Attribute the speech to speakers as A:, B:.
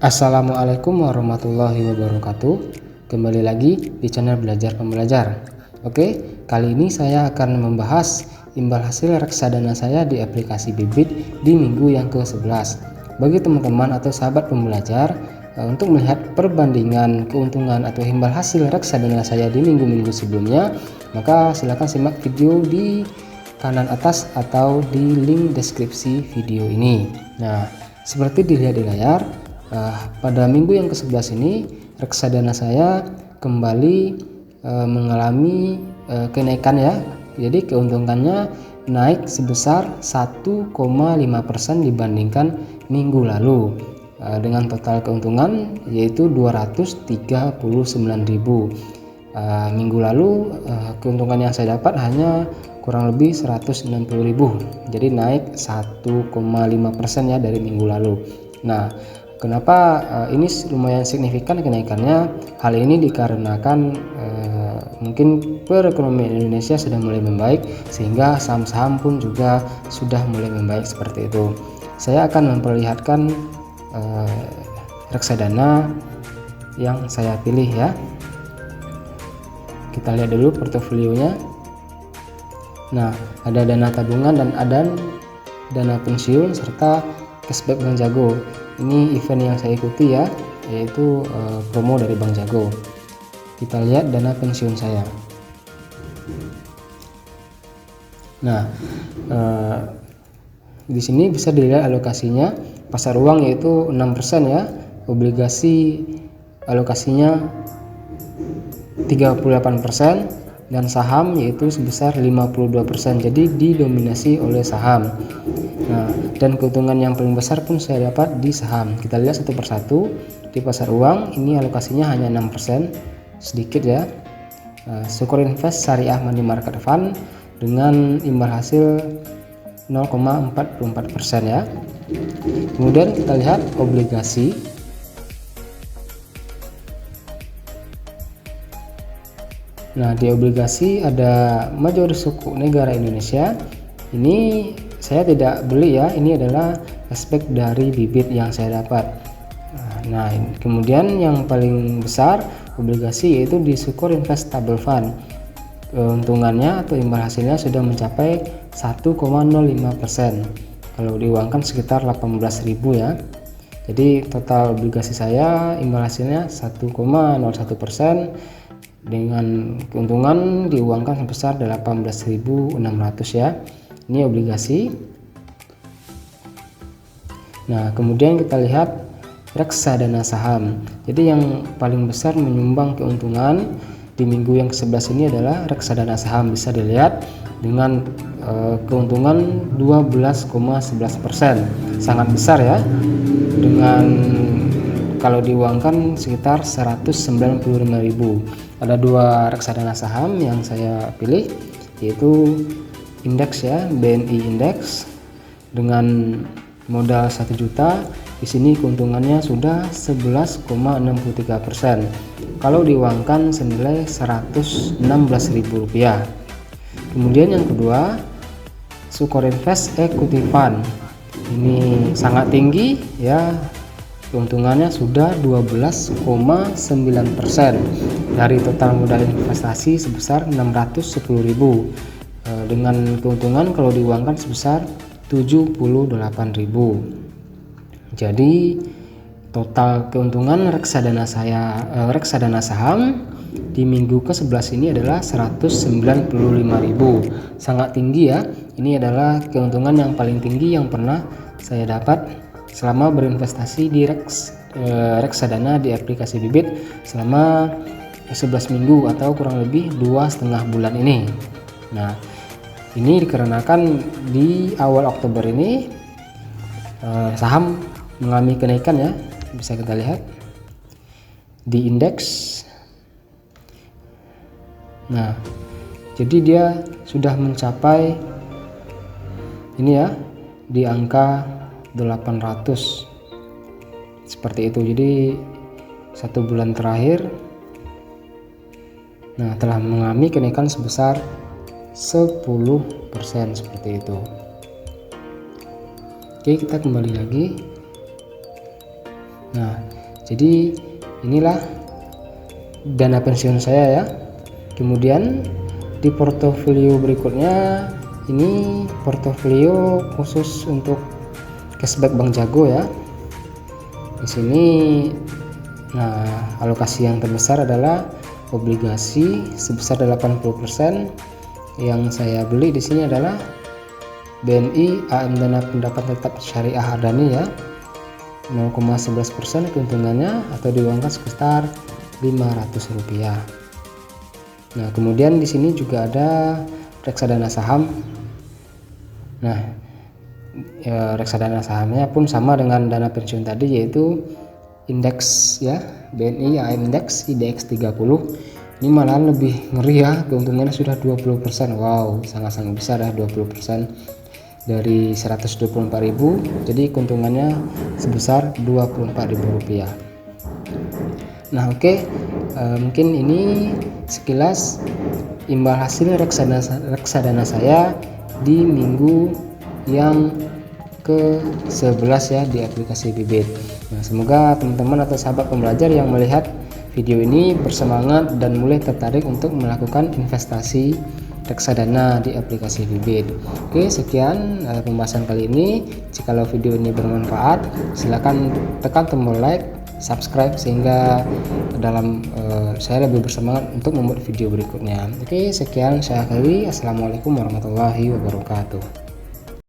A: Assalamualaikum warahmatullahi wabarakatuh. Kembali lagi di channel Belajar Pembelajar. Oke, kali ini saya akan membahas imbal hasil reksadana saya di aplikasi Bibit di minggu yang ke-11. Bagi teman-teman atau sahabat pembelajar, untuk melihat perbandingan keuntungan atau imbal hasil reksadana saya di minggu-minggu sebelumnya, maka silakan simak video di kanan atas atau di link deskripsi video ini. Nah, seperti dilihat di layar, pada minggu yang ke-11 ini reksadana saya kembali mengalami kenaikan ya. Jadi keuntungannya naik sebesar 1,5% dibandingkan minggu lalu, dengan total keuntungan yaitu 239.000. Minggu lalu keuntungan yang saya dapat hanya kurang lebih 190.000, jadi naik 1,5% ya dari minggu lalu. Nah, kenapa ini lumayan signifikan kenaikannya? Hal ini dikarenakan mungkin perekonomian Indonesia sudah mulai membaik, sehingga saham-saham pun juga sudah mulai membaik seperti itu. Saya akan memperlihatkan reksadana yang saya pilih ya. Kita lihat dulu portofolionya. Nah, ada dana tabungan dan ada dana pensiun serta cashback Bank Jago. Ini event yang saya ikuti ya, yaitu promo dari Bank Jago. Kita lihat dana pensiun saya. Nah, di sini bisa dilihat alokasinya. Pasar uang yaitu 6% ya, obligasi alokasinya 38%, dan saham yaitu sebesar 52%. Jadi didominasi oleh saham. Nah, dan keuntungan yang paling besar pun saya dapat di saham. Kita lihat satu persatu. Di pasar uang ini alokasinya hanya 6%, sedikit ya. Sukor Invest Syariah Money Market Fund dengan imbal hasil 0,44% ya. Kemudian kita lihat obligasi. Nah, di obligasi ada Majelis Suku Negara Indonesia. Ini saya tidak beli ya, ini adalah aspek dari bibit yang saya dapat. Nah, kemudian yang paling besar obligasi yaitu di Sukor Investable Fund. Keuntungannya atau imbal hasilnya sudah mencapai 1,05%. Kalau diuangkan sekitar 18.000 ya. Jadi total obligasi saya imbal hasilnya 1,01%. dengan keuntungan diuangkan sebesar 18.600 ya. Ini obligasi. Nah, kemudian kita lihat reksadana saham. Jadi yang paling besar menyumbang keuntungan di minggu yang ke-11 ini adalah reksadana saham. Bisa dilihat dengan keuntungan 12,11%. Sangat besar ya. Dengan kalau diuangkan sekitar 195.000. Ada dua reksadana saham yang saya pilih, yaitu indeks ya, BNI Indeks dengan modal 1 juta. Di sini keuntungannya sudah 11,63%. Kalau diuangkan senilai 116.000 rupiah. Kemudian yang kedua, Sukor Invest Equity Fund. Ini sangat tinggi ya. Keuntungannya sudah 12,9% dari total modal investasi sebesar 610.000, dengan keuntungan kalau diuangkan sebesar 78.000. Jadi total keuntungan reksadana saham di minggu ke-11 ini adalah 195.000. Sangat tinggi ya. Ini adalah keuntungan yang paling tinggi yang pernah saya dapat selama berinvestasi di reksadana di aplikasi Bibit selama 11 minggu atau kurang lebih 2,5 bulan ini. Nah, ini dikarenakan di awal Oktober ini saham mengalami kenaikan ya. Bisa kita lihat di indeks. Nah, jadi dia sudah mencapai ini ya, di angka 800 seperti itu. Jadi 1 bulan terakhir telah mengalami kenaikan sebesar 10% seperti itu. Oke, kita kembali lagi. Nah, jadi inilah dana pensiun saya ya. Kemudian di portofolio berikutnya, ini portofolio khusus untuk cashback Bank Jago ya. Di sini, nah, alokasi yang terbesar adalah obligasi sebesar 80%. Yang saya beli di sini adalah BNI AM Dana Pendapat Tetap Syariah Adani ya, 0,11% keuntungannya atau diuangkan sekitar Rp500. Nah, kemudian di sini juga ada reksadana saham. Nah, reksadana sahamnya pun sama dengan dana pensiun tadi, yaitu indeks ya, BNI AM Index IDX 30. Ini malahan lebih ngeri ya, keuntungannya sudah 20%. Wow, sangat-sangat besar ya, 20% dari 124.000, jadi keuntungannya sebesar Rp24.000. Nah, oke. Mungkin ini sekilas imbal hasil reksadana saya di minggu yang ke-11 ya di aplikasi Bibit. Nah, semoga teman-teman atau sahabat pembelajar yang melihat video ini bersemangat dan mulai tertarik untuk melakukan investasi reksadana di aplikasi Bibit. Oke, sekian pembahasan kali ini. Jikalau video ini bermanfaat, silakan tekan tombol like, subscribe, sehingga saya lebih bersemangat untuk membuat video berikutnya. Oke, sekian saya akhiri. Assalamualaikum warahmatullahi wabarakatuh.